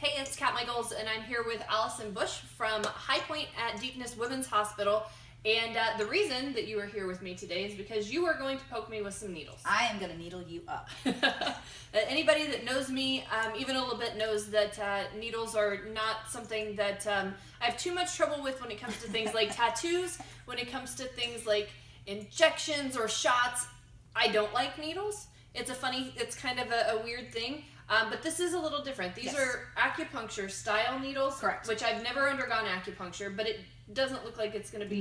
Hey, it's Kat Mykals, and I'm here with Allison Bush from High Point at Deaconess Women's Hospital. And the reason that you are here with me today is because you are going to poke me with some needles. I am going to needle you up. Anybody that knows me, even a little bit, knows that needles are not something that I have too much trouble with when it comes to things like tattoos, when it comes to things like injections or shots. I don't like needles. It's kind of a weird thing. But this is a little different. These are acupuncture style needles. Correct. Which I've never undergone acupuncture, but it doesn't look like it's going to be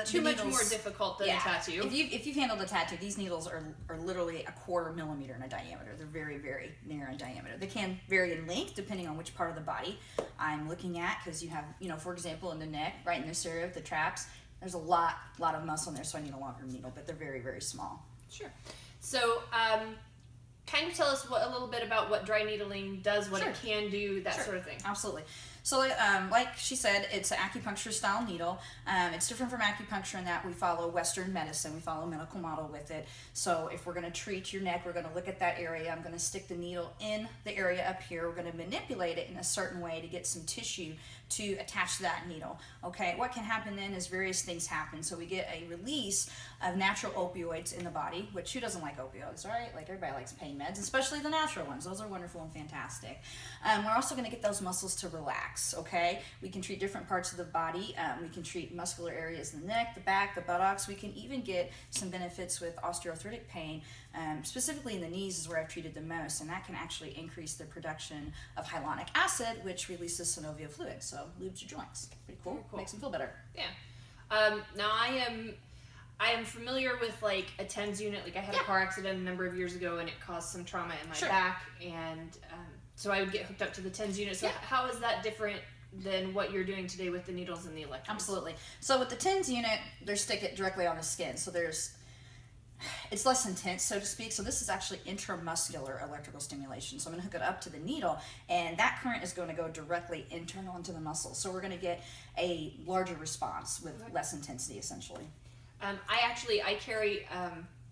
too much more difficult than a tattoo. If you've handled a tattoo, these needles are literally 1/4 millimeter in diameter. They're very, very narrow in diameter. They can vary in length depending on which part of the body I'm looking at, because you have, for example, in the neck, right in this area with the traps, there's a lot of muscle in there, so I need a longer needle, but they're very, very small. Sure. So, kind of tell us a little bit about what dry needling does, what it can do, that sort of thing. Absolutely. So, like she said, it's an acupuncture style needle. It's different from acupuncture in that we follow Western medicine. We follow a medical model with it. So if we're going to treat your neck, we're going to look at that area. I'm going to stick the needle in the area up here. We're going to manipulate it in a certain way to get some tissue to attach to that needle. Okay, what can happen then is various things happen. So we get a release of natural opioids in the body, which who doesn't like opioids, right? Like everybody likes pain meds, especially the natural ones. Those are wonderful and fantastic. We're also going to get those muscles to relax, okay? We can treat different parts of the body. We can treat muscular areas in the neck, the back, the buttocks. We can even get some benefits with osteoarthritic pain, specifically in the knees is where I've treated the most, and that can actually increase the production of hyaluronic acid, which releases synovial fluid, so lubes your joints. Pretty cool. Makes them feel better. Yeah. Now I am familiar with like a TENS unit. Like I had a car accident a number of years ago, and it caused some trauma in my back, and so I would get hooked up to the TENS unit. So how is that different than what you're doing today with the needles and the electrodes? Absolutely. So with the TENS unit, they stick it directly on the skin. So it's less intense, so to speak. So this is actually intramuscular electrical stimulation. So I'm going to hook it up to the needle, and that current is going to go directly internal into the muscle. So we're going to get a larger response with less intensity, essentially. I carry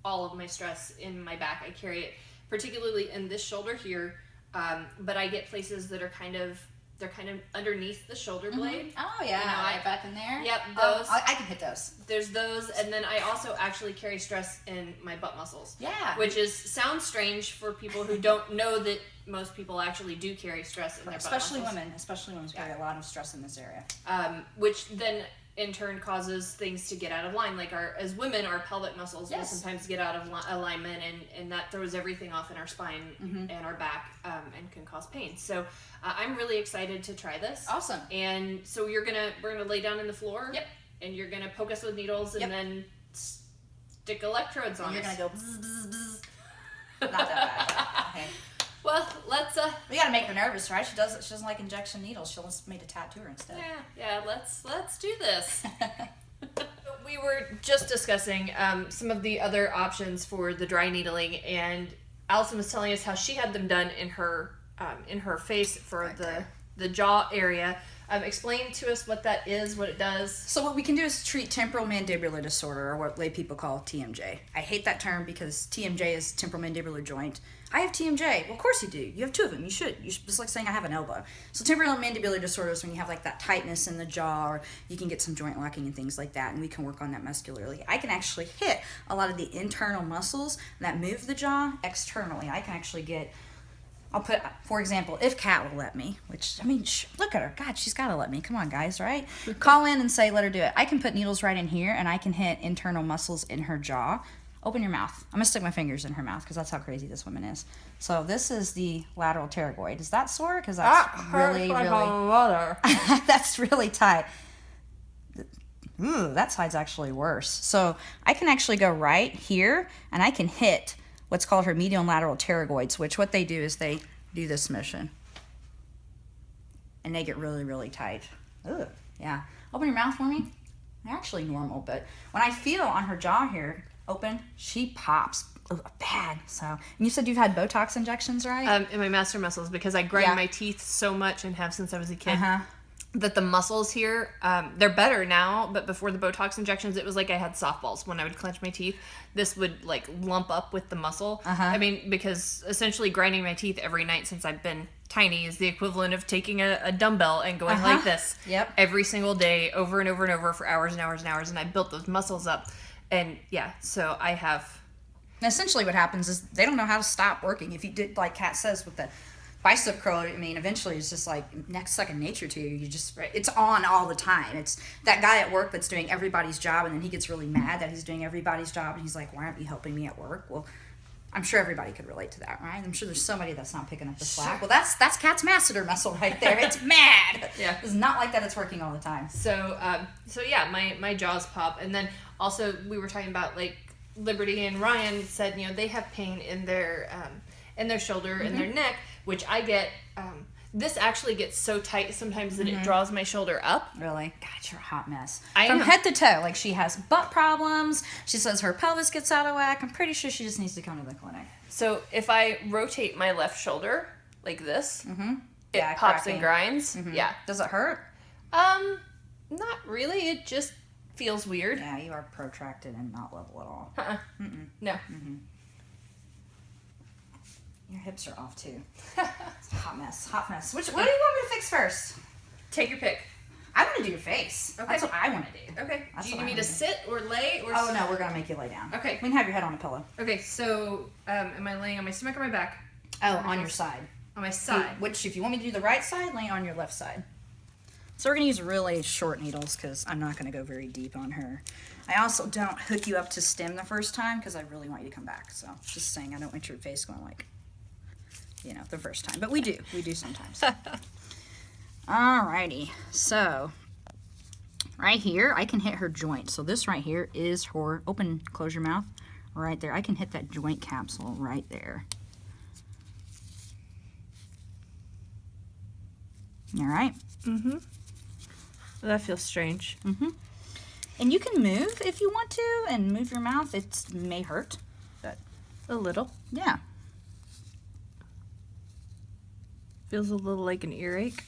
all of my stress in my back. I carry it particularly in this shoulder here, but I get places that are kind of underneath the shoulder blade. Oh yeah, back in there. Yep, those. I can hit those. There's those, and then I also actually carry stress in my butt muscles. Yeah. Which sounds strange for people who don't know that most people actually do carry stress in their butt muscles. Especially women carry a lot of stress in this area. Which then in turn causes things to get out of line. Like as women, our pelvic muscles will sometimes get out of alignment, and that throws everything off in our spine and our back, and can cause pain. So I'm really excited to try this. Awesome. And so we're gonna lay down in the floor. Yep. And you're gonna poke us with needles and then stick electrodes on us. You're gonna go bzz, bzz, bzz. Not that bad. Okay. Well, let's. We gotta make her nervous, right? She doesn't like injection needles. She'll just make a tattooer instead. Yeah. Let's do this. We were just discussing some of the other options for the dry needling, and Allison was telling us how she had them done in her face for the jaw area. Explain to us what that is, what it does. So what we can do is treat temporal mandibular disorder, or what lay people call TMJ. I hate that term because TMJ is temporal mandibular joint. I have TMJ. Well, of course you do. You have two of them. You should. Just like saying I have an elbow. So temporal mandibular disorder is when you have like that tightness in the jaw, or you can get some joint locking and things like that, and we can work on that muscularly. I can actually hit a lot of the internal muscles that move the jaw externally. I can actually get... I'll put, for example, if Kat will let me, which, look at her. God, she's got to let me. Come on, guys, right? Call in and say, let her do it. I can put needles right in here, and I can hit internal muscles in her jaw. Open your mouth. I'm going to stick my fingers in her mouth because that's how crazy this woman is. So this is the lateral pterygoid. Is that sore? Because that's really that's really tight. Ooh, that side's actually worse. So I can actually go right here, and I can hit what's called her medial and lateral pterygoids, which what they do is they do this motion. And they get really, really tight. Ugh, yeah. Open your mouth for me. They're actually normal, but when I feel on her jaw here, open, she pops. Ugh, bad. So, and you said you've had Botox injections, right? In my master muscles, because I grind my teeth so much and have since I was a kid. that the muscles here, they're better now, but before the Botox injections, it was like I had softballs. When I would clench my teeth, this would like lump up with the muscle. I mean, because essentially grinding my teeth every night since I've been tiny is the equivalent of taking a dumbbell and going like this every single day over and over and over for hours and hours and hours, and I built those muscles up. And yeah, so I have... Essentially what happens is they don't know how to stop working. If you did, like Kat says, with the bicep curl, I mean, eventually it's just like second nature to you. You just, it's on all the time. It's that guy at work that's doing everybody's job, and then he gets really mad that he's doing everybody's job, and he's like, why aren't you helping me at work? Well, I'm sure everybody could relate to that, right? I'm sure there's somebody that's not picking up the slack. Well, that's Kat's masseter muscle right there. It's mad. Yeah. It's not like that. It's working all the time. So yeah, my jaws pop. And then also we were talking about like Liberty and Ryan said, you know, they have pain in their shoulder and their neck, which I get. This actually gets so tight sometimes that it draws my shoulder up. Really? God, you're a hot mess. From head to toe. Like, she has butt problems. She says her pelvis gets out of whack. I'm pretty sure she just needs to come to the clinic. So if I rotate my left shoulder like this, it pops cracking. and grinds. Yeah. Does it hurt? Not really. It just feels weird. Yeah, you are protracted and not level at all. No. Your hips are off too. It's a hot mess. Hot mess. What do you want me to fix first? Take your pick. I want to do your face. Okay. That's what I want to do. Okay. That's do you what need I me to wanna sit or lay or? Oh no, we're gonna make you lay down. Okay. We can have your head on a pillow. Okay. So, am I laying on my stomach or my back? Oh, on your side. On my side. Which, if you want me to do the right side, lay on your left side. So we're gonna use really short needles because I'm not gonna go very deep on her. I also don't hook you up to stem the first time because I really want you to come back. So just saying, I don't want your face going like, you know, the first time. But we do sometimes. Alrighty, so right here, I can hit her joint. So this right here is her, close your mouth, right there. I can hit that joint capsule right there. All right. That feels strange. And you can move if you want to, and move your mouth. It may hurt, but A little. yeah. Feels a little like an earache.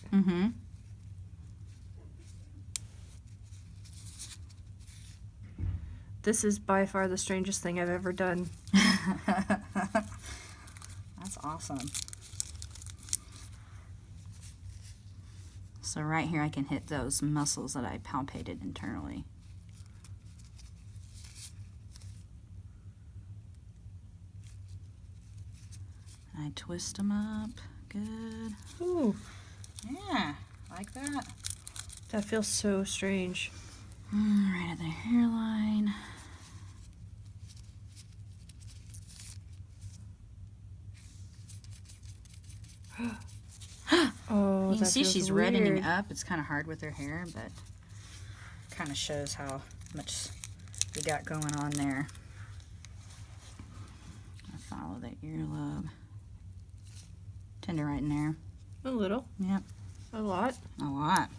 This is by far the strangest thing I've ever done. That's awesome. So right here I can hit those muscles that I palpated internally. I twist them up. Good. Ooh, Yeah, like that. that feels so strange. Right at the hairline. Oh, You can that see feels she's weird. reddening up. It's kind of hard with her hair, but kind of shows how much we got going on there. I follow that earlobe. Tender right in there. A little. Yep, A lot. a lot.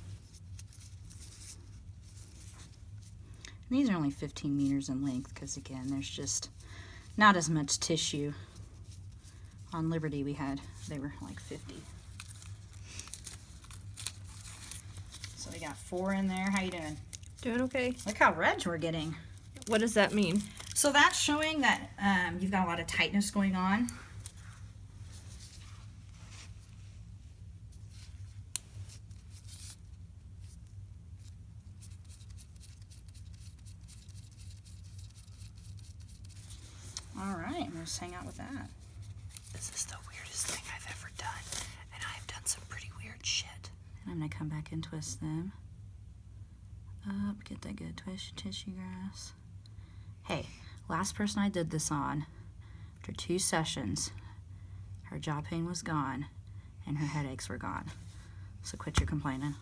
These are only 15 meters in length because, again, there's just not as much tissue. On Liberty they were like 50. So we got 4 in there. How you doing? Doing okay. Look how red we're getting. What does that mean? So that's showing that you've got a lot of tightness going on. All right, I'm gonna just hang out with that. This is the weirdest thing I've ever done, and I've done some pretty weird shit. And I'm gonna come back and twist them up, get that good tissue grass. Hey, last person I did this on, after 2 sessions, her jaw pain was gone and her headaches were gone. So quit your complaining.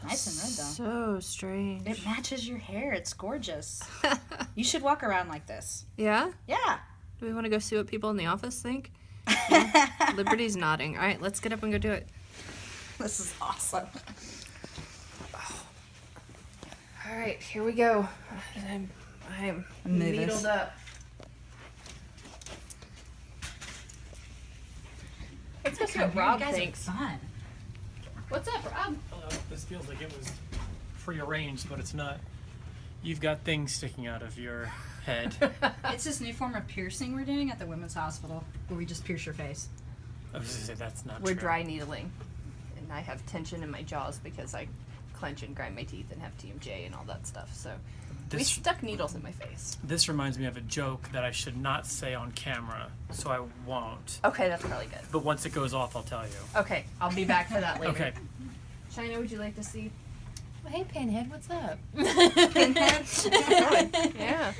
Nice and red though. So strange. It matches your hair. It's gorgeous. You should walk around like this. Yeah? Yeah. Do we want to go see what people in the office think? Yeah. Liberty's nodding. All right, let's get up and go do it. This is awesome. All right, here we go. I'm needled up. It's go see what Rob You guys thinks. are fun. What's up, Rob? This feels like it was prearranged, but it's not. You've got things sticking out of your head. It's this new form of piercing we're doing at the women's hospital, where we just pierce your face. I was gonna say that's not We're true. dry needling, and I have tension in my jaws because I clench and grind my teeth and have TMJ and all that stuff. So we This- stuck needles in my face. This reminds me of a joke that I should not say on camera, so I won't. Okay, that's probably good. But once it goes off, I'll tell you. Okay, I'll be back for that later. Okay. China, would you like to see? Well, hey, Pinhead, what's up? Pinhead? Yeah.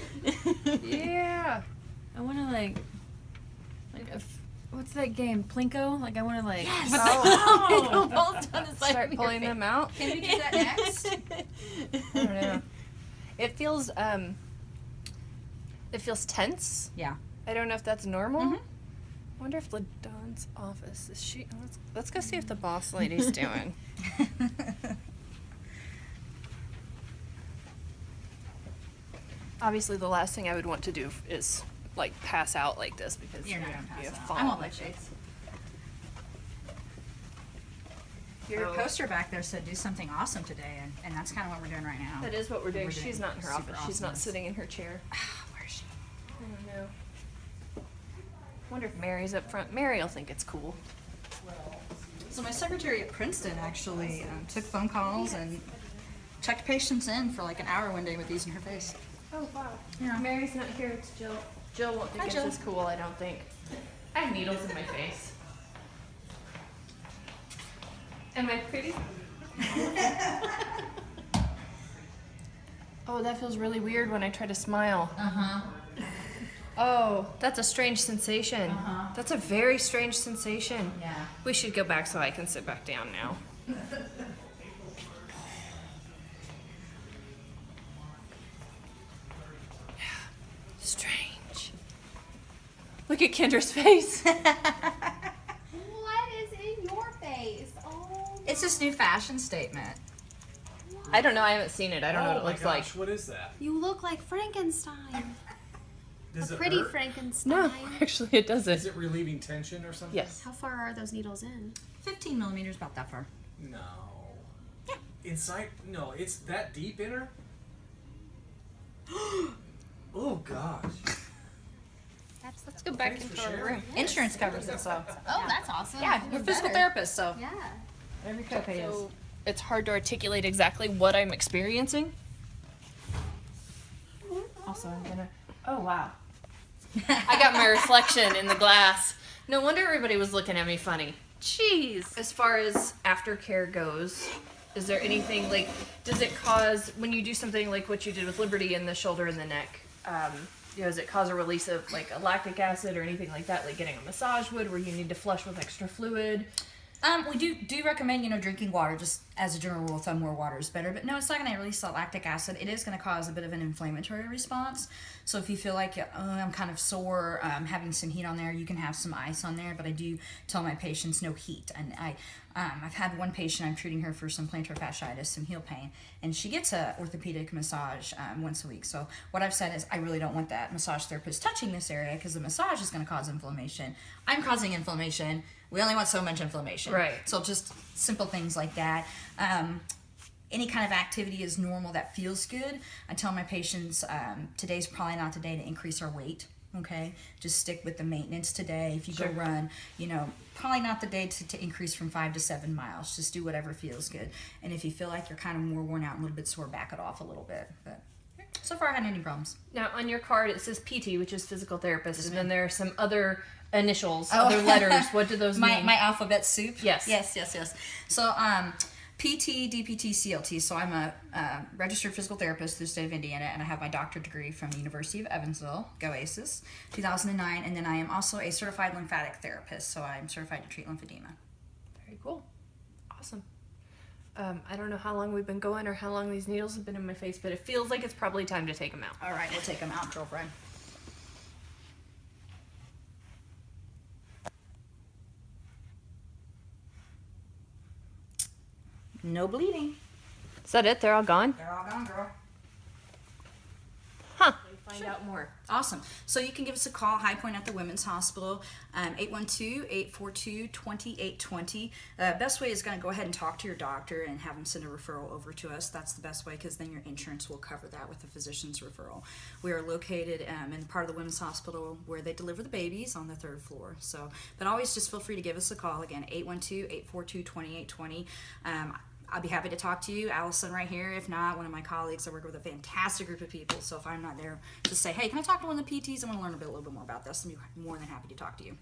Yeah. I want to what's that game? Plinko? Like I want to Yes. Start pulling them out. Can we do that next? I don't know. It feels tense. Yeah. I don't know if that's normal. Mhm. I wonder if LaDawn's office is she. Let's go see if the boss lady's doing. Obviously, the last thing I would want to do is like pass out like this because You're not gonna you pass out. fall I on won't my let you. face. Your Oh. poster back there said do something awesome today, and that's kind of what we're doing right now. That is what we're doing. We're She's doing not in her super office. She's not awesomeness. sitting in her chair. Where is she? I don't know. Wonder if Mary's up front. Mary'll think it's cool. So my secretary at Princeton actually took phone calls and checked patients in for like an hour one day with these in her face. Oh wow. Yeah. Mary's not here. It's Jill. Jill won't think Hi, it's Jill. as cool. I don't think. I have needles in my face. Am I pretty? Oh, that feels really weird when I try to smile. Uh-huh. Oh, that's a strange sensation. Uh-huh. That's a very strange sensation. Yeah. We should go back so I can sit back down now. Strange. Look at Kendra's face. What is in your face? Oh, It's this new fashion statement. I don't know. I haven't seen it. I don't know what it Oh my looks gosh, what is that? you look like Frankenstein. Does A it pretty hurt? Frankenstein. No, actually, it doesn't. Is it relieving tension or something? Yes. How far are those needles in? 15 millimeters, about that far. No. Inside? No, it's that deep in her? Oh gosh. Let's go back Thanks for into our sharing. room. Insurance covers it, so. Oh, that's awesome. Yeah, we're Even physical better. therapists, so. Yeah. Whatever your copay is. So it's hard to articulate exactly what I'm experiencing. Also, I'm gonna. Oh wow. I got my reflection in the glass. No wonder everybody was looking at me funny. Jeez. As far as aftercare goes, is there anything like, does it cause, when you do something like what you did with Liberty in the shoulder and the neck, does it cause a release of like a lactic acid or anything like that, like getting a massage would, where you need to flush with extra fluid? We do recommend, drinking water, just as a general rule of thumb, more water is better. But no, it's not going to release that lactic acid. It is going to cause a bit of an inflammatory response. So if you feel like, I'm kind of sore, having some heat on there, you can have some ice on there. But I do tell my patients no heat. And I've had one patient, I'm treating her for some plantar fasciitis, some heel pain, and she gets a orthopedic massage once a week. So what I've said is I really don't want that massage therapist touching this area because the massage is going to cause inflammation. I'm causing inflammation. We only want so much inflammation. Right. So just simple things like that. Any kind of activity is normal that feels good. I tell my patients today's probably not the day to increase our weight. Okay, just stick with the maintenance today. If you go run, probably not the day to increase from 5 to 7 miles. Just do whatever feels good. And if you feel like you're kind of more worn out and a little bit sore, back it off a little bit. But so far, I haven't had any problems. Now, on your card, it says PT, which is physical therapist, and then there are some other initials, Oh. other letters. What do those mean? My alphabet soup. Yes. Yes. So PT, DPT, CLT. So I'm a registered physical therapist through the state of Indiana, and I have my doctorate degree from the University of Evansville, go ACES, 2009. And then I am also a certified lymphatic therapist, so I'm certified to treat lymphedema. Very cool. Awesome. I don't know how long we've been going or how long these needles have been in my face, but it feels like it's probably time to take them out. All right, we'll take them out, girlfriend. No bleeding. Is that it? They're all gone? They're all gone, girl. Huh. find out more. Awesome. So you can give us a call, High Point at the Women's Hospital, 812-842-2820. Best way is going to go ahead and talk to your doctor and have them send a referral over to us. That's the best way, because then your insurance will cover that with a physician's referral. We are located in the part of the Women's Hospital where they deliver the babies on the 3rd floor. So, but always just feel free to give us a call. Again, 812-842-2820. I'll be happy to talk to you. Allison right here. If not, one of my colleagues. I work with a fantastic group of people. So if I'm not there, just say, hey, can I talk to one of the PTs? I want to learn a little bit more about this. I'm more than happy to talk to you.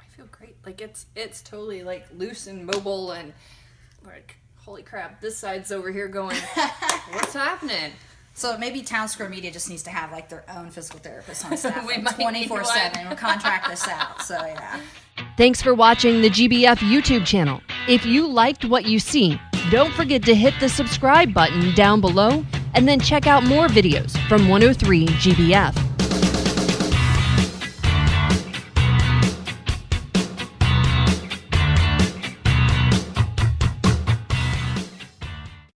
I feel great. Like it's totally like loose and mobile and like, holy crap, this side's over here going, what's happening? So maybe Town Square Media just needs to have like their own physical therapist on staff We like, might need 24/7. We'll contract this out. So yeah. Thanks for watching the GBF YouTube channel. If you liked what you see, don't forget to hit the subscribe button down below and then check out more videos from 103 GBF.